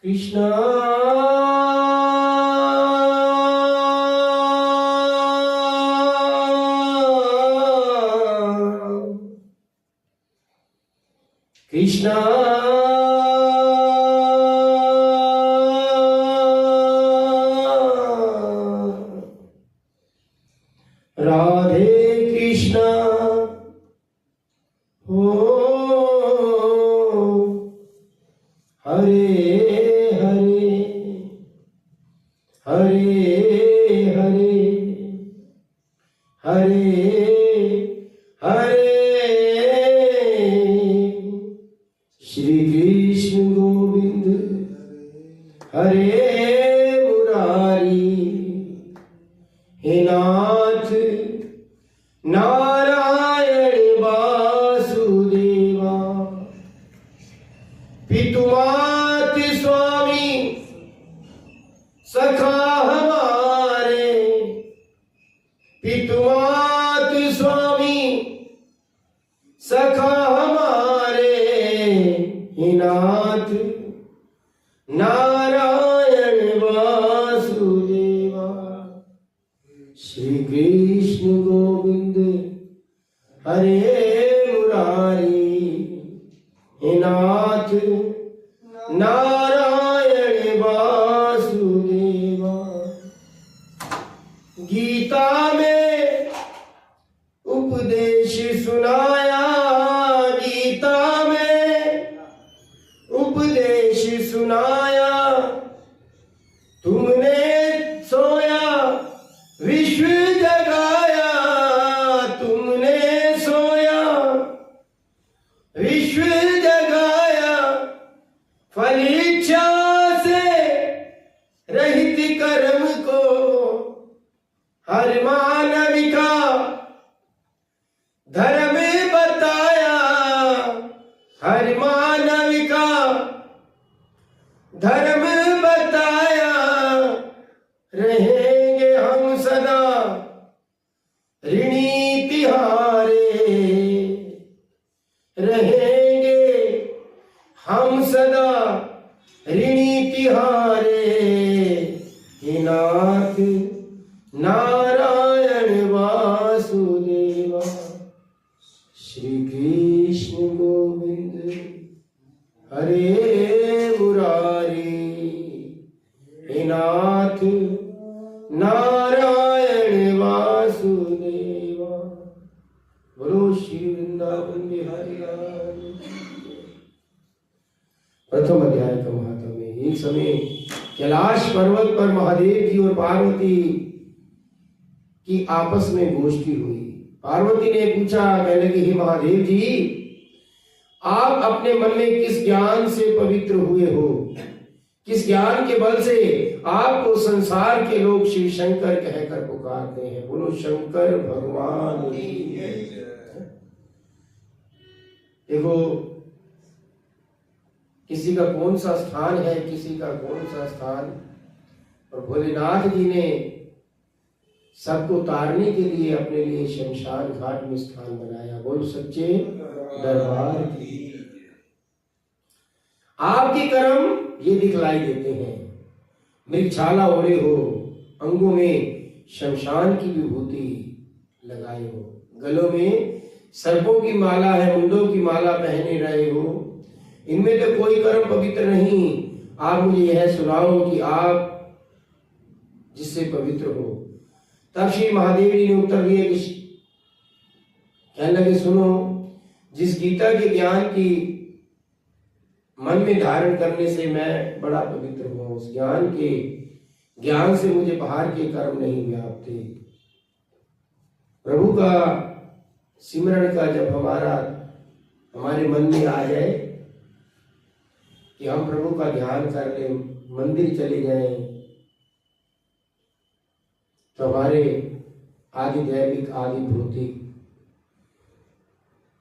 कृष्णा कृष्णा राधे कृष्णा हो हरे हरे हरे हरे हरे हरे श्री कृष्ण गोविंद हरे मुरारी हे नाथ नारायण वासुदेवा पितुमात स्वामी सखा हमारे पितुमात स्वामी सखा हमारे हे नाथ नारायण वासुदेवा श्री कृष्ण गोविंद हरे मुरारी हे नाथ नारायण वासुदेवा गीता में उपदेश सुनाया गीता में उपदेश सुनाया तुमने सोया विश्व जगाया तुमने सोया विश्व जगाया फल इच्छा से रहित कर्म को हर मानव का धर्म बताया हर मानव का धर्म बताया रहेंगे हम सदा ऋणी तिहारे रहेंगे हम सदा ऋणी तिहारे हे नाथ नारायण वासुदेवा श्री कृष्ण गोविंद हरे मुरारी हे नाथ नारायण वासुदेवा बोलो श्री वृंदावन बिहारी लाल। प्रथम अध्याय का महात्म्य। एक समय कैलाश पर्वत पर महादेव जी और पार्वती की आपस में गोष्ठी हुई। पार्वती ने पूछा, कहने लगी, हे महादेव जी, आप अपने मन में किस ज्ञान से पवित्र हुए हो? किस ज्ञान के बल से आपको संसार के लोग शिव शंकर कहकर पुकारते हैं? बोलो शंकर भगवान की। देखो, किसी का कौन सा स्थान है, किसी का कौन सा स्थान, और भोलेनाथ जी ने सबको तारने के लिए अपने लिए शमशान घाट में स्थान बनाया। बोल सच्चे दरबार की। आपके कर्म ये दिखलाई देते हैं। मृगछाला ओढ़े हो, अंगों में शमशान की विभूति लगाए हो, गलों में सर्पों की माला है, मुंडों की माला पहने रहे हो, इनमें तो कोई कर्म पवित्र नहीं। आप मुझे यह सुनाओ कि आप जिससे पवित्र हो। तब श्री महादेव जी ने उत्तर दिया, कहने लगे, सुनो, जिस गीता के ज्ञान की मन में धारण करने से मैं बड़ा पवित्र हुआ, उस ज्ञान से मुझे बाहर के कर्म नहीं व्यापते। प्रभु का सिमरण का जब हमारे मन में आ जाए कि हम प्रभु का ध्यान कर ले, मंदिर चले जाएं, तो हमारे आदि दैविक आदि भौतिक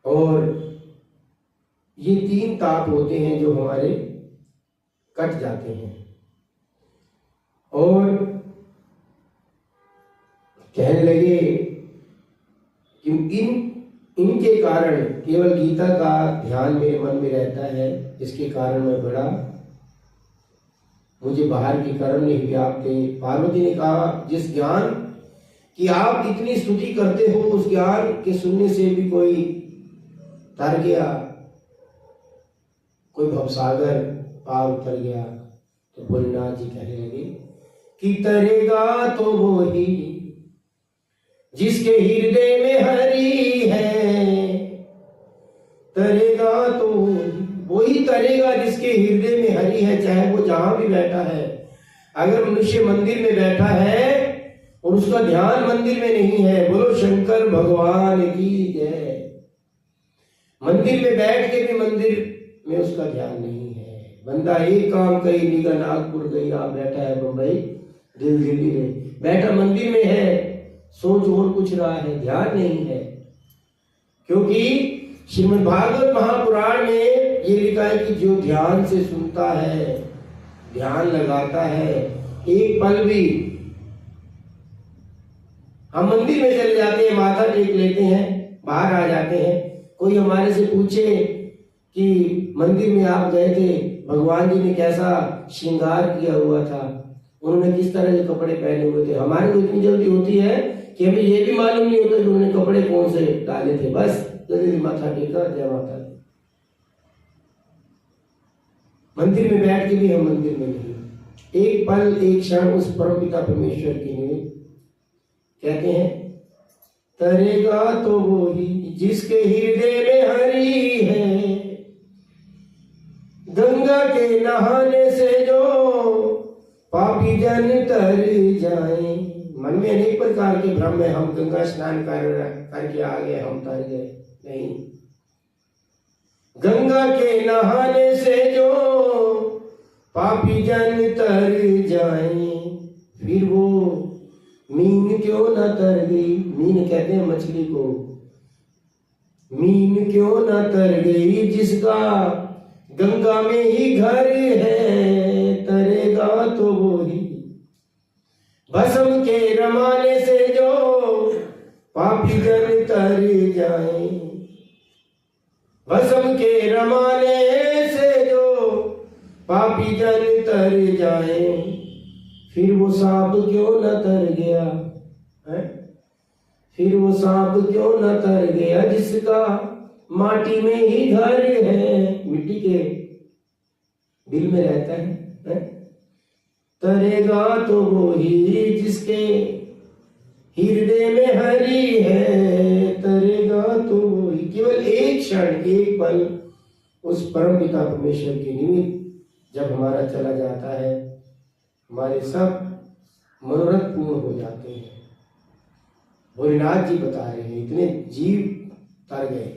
और ये तीन ताप होते हैं जो हमारे कट जाते हैं। और कहने लगे कि इनके कारण केवल गीता का ध्यान मेरे मन में रहता है, इसके कारण मैं बड़ा मुझे बाहर के कर्म नहीं व्यापते। पार्वती ने कहा जिस ज्ञान कि आप इतनी स्तुति करते हो, उस ज्ञान के सुनने से भी कोई तर गया, कोई भवसागर पार उतर गया, तो भोलेनाथ जी कहने लगे कि तरेगा तो वो ही जिसके हृदय में हरि है, तरेगा तो वही तरेगा जिसके हृदय में हरि है, चाहे वो जहां भी बैठा है। अगर मनुष्य मंदिर में बैठा है और उसका ध्यान मंदिर में नहीं है, बोलो शंकर भगवान की जय। मंदिर में बैठ के भी मंदिर में उसका ध्यान नहीं है। बंदा एक काम कहीं निगाह नागपुर गई, आप बैठा है बंबई, दिल दिल्ली में, बैठा मंदिर में है, सोच और कुछ रहा है, ध्यान नहीं है। क्योंकि श्रीमद् भागवत महापुराण में ये लिखा है कि जो ध्यान से सुनता है, ध्यान लगाता है, एक पल भी, हम मंदिर में चले जाते हैं, माथा टेक लेते हैं, बाहर आ जाते हैं, कोई हमारे से पूछे कि मंदिर में आप गए थे, भगवान जी ने कैसा श्रृंगार किया हुआ था, उन्होंने किस तरह के कपड़े पहने हुए थे, हमारे को इतनी जल्दी होती है कि हमें ये भी मालूम नहीं होता कि उन्होंने कपड़े कौन से डाले थे, बस जल्दी माथा टेका, जय माता दी। मंदिर में बैठ के भी हम मंदिर में नहीं, एक पल एक क्षण उस परमपिता परमेश्वर की निमित्त कहते हैं तरेगा तो वो ही जिसके हृदय में हरि है, गंगा के नहाने से जो पापी जन तर जाए। मन में अनेक प्रकार के भ्रम है, हम गंगा स्नान करके आ गए, हम तर गए, नहीं। गंगा के नहाने से जो पापी जन तर जाए, फिर वो मीन क्यों न तर गई, मीन कहते हैं मछली को, मीन क्यों न तर गई जिसका गंगा में ही घर है, तरेगा तो वो ही। भस्म के रमाने से जो पापी जन तर जाए, भस्म के रमाने से जो पापी जन तर जाए, फिर वो सांप क्यों न तर गया है, फिर वो सांप क्यों न तर गया जिसका माटी में ही घर है, मिट्टी के दिल में रहता है? तरेगा तो वो ही जिसके हृदय में हरि है, तरेगा तो वो ही। केवल एक क्षण, एक पल उस परम पिता परमेश्वर के निमित्त जब हमारा चला जाता है, हमारे सब मनोरथ पूर्ण हो जाते हैं। भोलेनाथ जी बता रहे हैं इतने जीव तर गए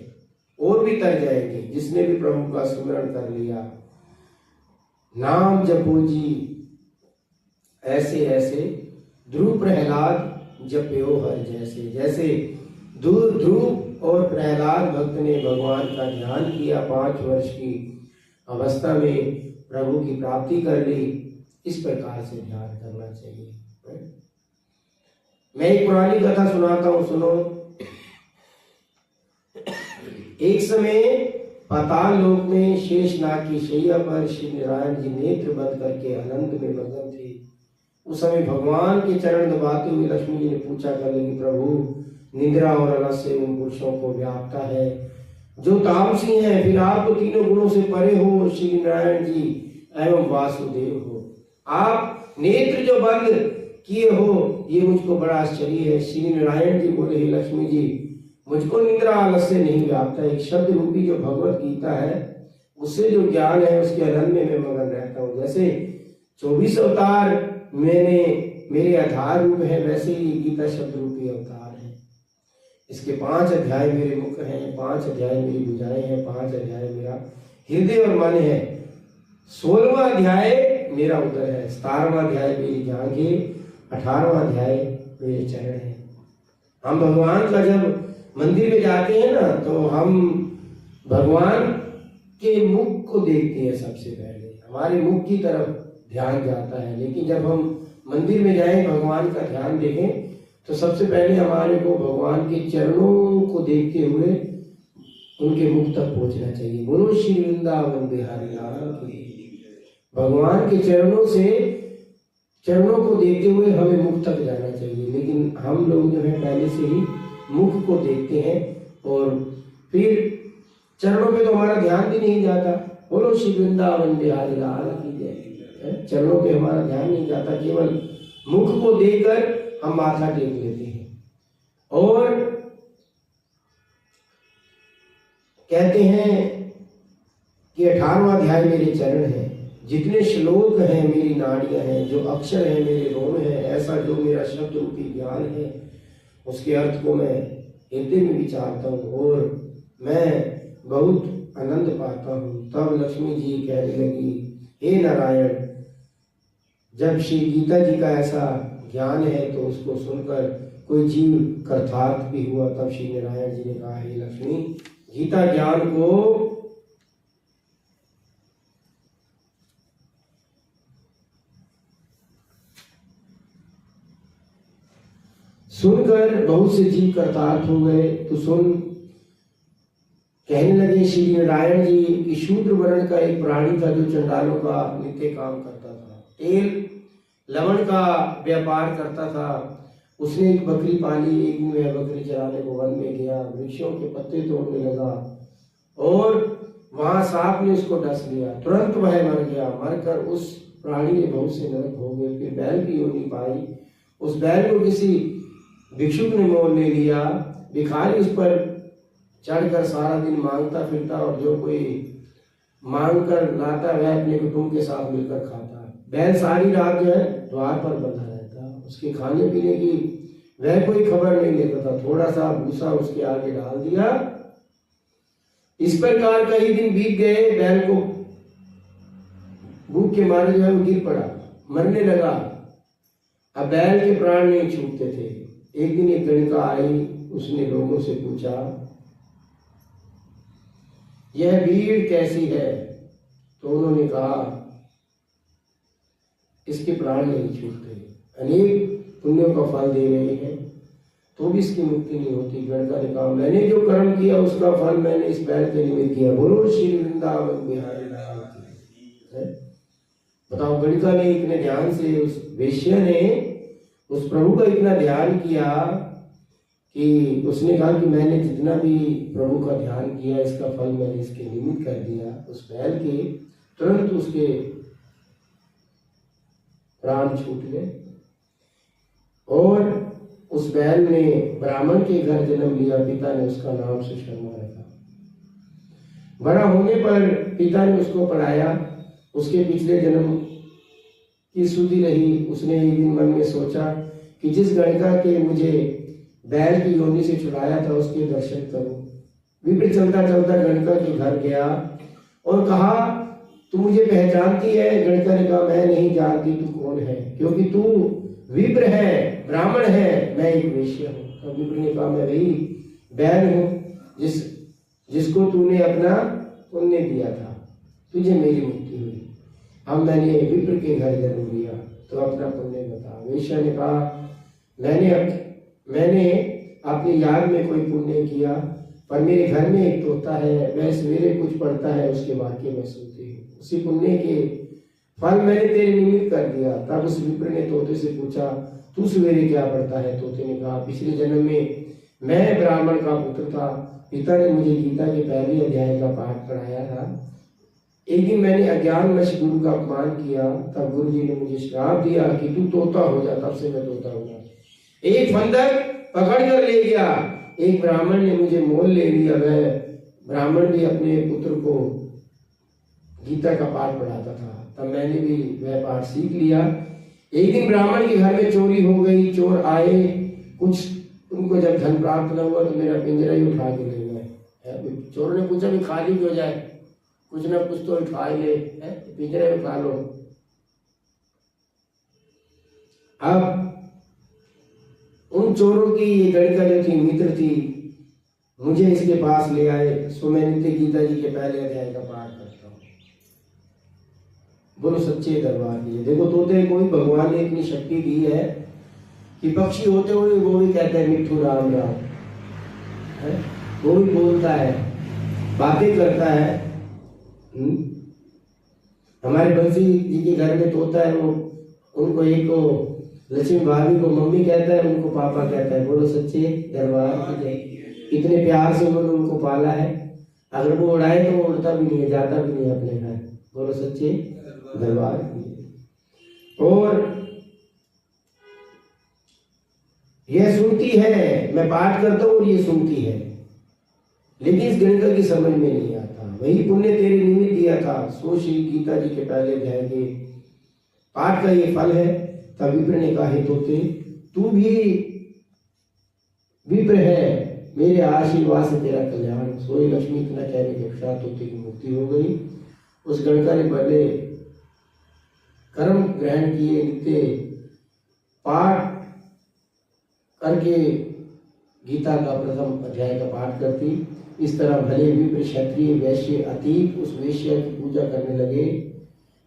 और भी तर जाएंगे, जिसने भी प्रभु का स्मरण कर लिया, नाम जपो जी ऐसे ऐसे, ध्रुव प्रहलाद जप्यो हर जैसे। जैसे ध्रुव और प्रहलाद भक्त ने भगवान का ध्यान किया, 5 वर्ष की अवस्था में प्रभु की प्राप्ति कर ली, इस प्रकार से ध्यान करना चाहिए। मैं एक पुरानी कथा सुनाता हूं, सुनो। एक समय पाताल लोक में शेषनाग की शैया पर श्री नारायण जी नेत्र बंद करके आनंद में मग्न थे। उस समय भगवान के चरण दबाते हुए लक्ष्मी जी ने पूछा कर लगी, प्रभु निद्रा और आलस्य उन पुरुषों को व्यापता है जो तामसी हैं, फिर आप तो तीनों गुणों से परे हो, श्री नारायण जी एवं वासुदेव हो, आप नेत्र जो बंद किए हो, ये मुझको बड़ा आश्चर्य है। श्री नारायण जी बोले, हे लक्ष्मी जी, मुझको निद्रा आलस्य नहीं व्यापता, एक शब्द रूपी जो भगवत गीता है उससे जो ज्ञान है उसके आनंद में मैं मगन रहता हूँ। जैसे 24 अवतार मेरे आधार रूप है, वैसे ही गीता शब्द रूपी अवतार है। इसके 5 अध्याय मेरे मुख हैं, 5 अध्याय मेरी भुजाएं हैं, 5 अध्याय मेरा हृदय और मन है, 16वां अध्याय मेरा उदर है, 17वां अध्याय मेरी जांघें, 18वां अध्याय मेरे चरण है। हम भगवान का जब मंदिर में जाते हैं ना, तो हम भगवान के मुख को देखते हैं। सबसे पहले हमारे मुख की तरफ ध्यान जाता है, लेकिन जब हम मंदिर में जाएं, भगवान का ध्यान देखें, तो सबसे पहले हमारे को भगवान के चरणों को देखते हुए उनके मुख तक पहुंचना चाहिए। बोलो श्री वृंदावन बिहारी लाल की। भगवान के चरणों को देखते हुए हमें मुख तक जाना चाहिए, लेकिन हम लोग जो है पहले से ही मुख को देखते हैं और फिर चरणों पे तो हमारा ध्यान भी नहीं जाता। बोलो श्री वृंदावन बिहारी लाल की जय। चरणों पे हमारा ध्यान नहीं जाता, केवल मुख को देखकर हम माथा टेक लेते हैं। और कहते हैं कि 18वां अध्याय मेरे चरण है, जितने श्लोक हैं मेरी नाड़ियां हैं, जो अक्षर हैं मेरे रोम हैं, ऐसा जो मेरा शब्द रूपी ज्ञान है उसके अर्थ को मैं हृदय में विचारता हूँ और मैं बहुत आनंद पाता हूँ। तब लक्ष्मी जी कहने लगी, हे नारायण, जब श्री गीता जी का ऐसा ज्ञान है तो उसको सुनकर कोई जीव कृतार्थ भी हुआ। तब श्री नारायण जी ने कहा, हे लक्ष्मी, गीता ज्ञान को सुनकर बहुत से जीव कृतार्थ हो गए। तो सुन, कहने लगे श्री नारायण जी कि शूद्र वर्ण का एक प्राणी था जो चंडालों का नित्य काम करता था, तेल लवण का व्यापार करता था। उसने एक बकरी पाली। एक दिन वह बकरी चराने को वन में गया, वृक्षों के पत्ते तोड़ने लगा और वहां सांप ने उसको डस लिया। तुरंत वह मर गया। मरकर उस प्राणी ने बहुत से नरक भोगे। फिर बैल की योनि पाई। उस बैल को किसी भिक्षुक ने मोल ले लिया। भिखारी उस पर चढ़कर सारा दिन मांगता फिरता और जो कोई मांग कर लाता वह अपने कुटुंब के साथ मिलकर खाता। बैल सारी रात जो है द्वार पर बंधा रहता। उसके खाने पीने की वह कोई खबर नहीं लेता था। थोड़ा सा भूसा उसके आगे डाल दिया। इस प्रकार कई दिन बीत गए। बैल को भूख के मारे जो है वो गिर पड़ा, मरने लगा। अब बैल के प्राण नहीं छूटते थे। एक दिन एक गणिका आई। उसने लोगों से पूछा, यह भीड़ कैसी है? तो उन्होंने कहा, इसके प्राण नहीं छूटते, अनेक पुण्यों का फल दे रहे हैं तो भी इसकी मुक्ति नहीं होती। गणिका ने कहा, मैंने जो कर्म किया उसका फल मैंने इस बैल के निमित्त किया। बोलो श्री वृंदावन बिहारी लाल की। बताओ, गणिका ने इतने ध्यान से, उस वेश्या ने उस प्रभु का इतना ध्यान किया कि उसने कहा कि मैंने जितना भी प्रभु का ध्यान किया इसका फल मैंने इसके निमित्त कर दिया। उस बैल के तुरंत उसके प्राण छूट गए और उस बैल ने ब्राह्मण के घर जन्म लिया। पिता ने उसका नाम सुशर्मा रखा। बड़ा होने पर पिता ने उसको पढ़ाया। उसके पिछले जन्म की सुधि रही। उसने एक दिन मन में सोचा कि जिस गणिका के मुझे बैल की योनि से छुड़ाया था उसके दर्शन करूं। विप्र चलता चलता गणिका के घर गया और कहा, तू मुझे पहचानती है? गणिका ने कहा, मैं नहीं जानती तू कौन है, क्योंकि तू विप्र है, ब्राह्मण है, मैं एक वेश्या हूँ। तब विप्र ने कहा, मैं वही बैल हूँ जिसको तूने अपना पुण्य दिया था, तुझे मेरी मुक्ति हुई। अब मैंने विप्र के घर जन्म लिया तो अपना पुण्य बता। वेश्या ने कहा, मैंने अपनी याद में कोई पुण्य किया, पर मेरे घर में एक तोता है, वह सवेरे कुछ पढ़ता है, उसके वाक्य में सुनती हूँ। उसी पुण्य के फल मैंने तेरे निमित्त कर दिया। तब उस विप्र ने तोते से पूछा, तू सवेरे क्या पढ़ता है? तोते ने कहा, पिछले जन्म में मैं ब्राह्मण का पुत्र था। पिता ने मुझे गीता के पहले अध्याय का पाठ पढ़ाया था। एक दिन मैंने अज्ञानवश गुरु का अपमान किया। तब गुरु जी ने मुझे श्राप दिया कि तू तोता हो जा। तब से मैं तोता हुआ। एक फंदक पकड़ कर ले गया। एक ब्राह्मण ने मुझे मोल ले लिया। वह ब्राह्मण भी अपने पुत्र को गीता का पाठ पढ़ाता था। तब मैंने भी वह पाठ सीख लिया। एक दिन ब्राह्मण के घर में चोरी हो गई। चोर आए, कुछ उनको जब धन प्राप्त न हुआ तो मेरा पिंजरा ही उठा के ले गए। चोर ने पूछा, भी खाली क्यों जाए, कुछ ना कुछ तो उठा ले, पिंजरे में उठा लो। अब उन चोरों की ये गणिका जो थी मित्र थी, मुझे इसके पास ले आए। सो मैं नित्य गीता जी के पहले अध्याय का पाठ करता हूँ। बोलो सच्चे दरबार की। देखो, तोते को भी भगवान ने इतनी शक्ति दी है कि पक्षी होते हुए वो भी कहते हैं मिट्ठू राम राम, वो भी बोलता है, बातें करता है। हमारे बंसी जी के घर में तोता है, वो उनको एक को लक्ष्मी भाभी को मम्मी कहता है, उनको पापा कहता है। बोलो सच्चे दरबार की जय। इतने प्यार से उन्होंने उनको पाला है, अगर वो उड़ाए तो वो उड़ता भी नहीं है, जाता भी नहीं है अपने घर। बोलो सच्चे दरबार की जय। और यह सुनती है, मैं पाठ करता हूँ और ये सुनती है, लेकिन इस गणिका की समझ में नहीं आता। वही पुण्य तेरे निमित्त दिया था, सो श्री गीता जी के पहले अध्याय के पाठ का ये फल है। तब विप्र ने कहा, हे तोते, तू भी विप्र है, मेरे आशीर्वाद से तेरा कल्याण। सोई लक्ष्मी इतना कहने के पश्चात तोते की मुक्ति हो गई। उस गणका ने पहले कर्म ग्रहण किए, नित्य पाठ करके गीता का प्रथम अध्याय का पाठ करती। इस तरह भले विप्र क्षत्रिय वैश्य अतीत उस वेश्या की पूजा करने लगे।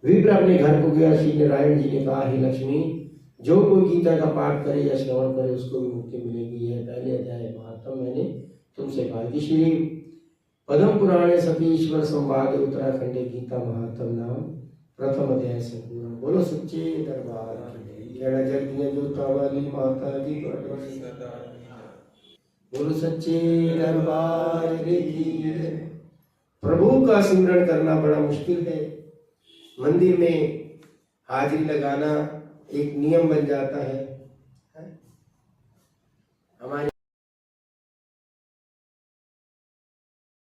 विप्र अपने घर को गया। श्री नारायण जी ने कहा, हे लक्ष्मी, जो कोई गीता का पाठ करे या श्रवण करे उसको भी मुक्ति मिलेगी। यह पहले अध्याय महात्म मैंने तुमसे कहा कि श्री पद्म पुराणे सतीश्वर संवाद उत्तराखंड गीता महात्म नाम प्रथम अध्याय से पूरा। बोलो सच्चे दरबार की जय। जोता वाली माता की। बोलो सच्चे दरबार की। प्रभु का सिमरन करना बड़ा मुश्किल है। मंदिर में हाजिरी लगाना एक नियम बन जाता है। हमारे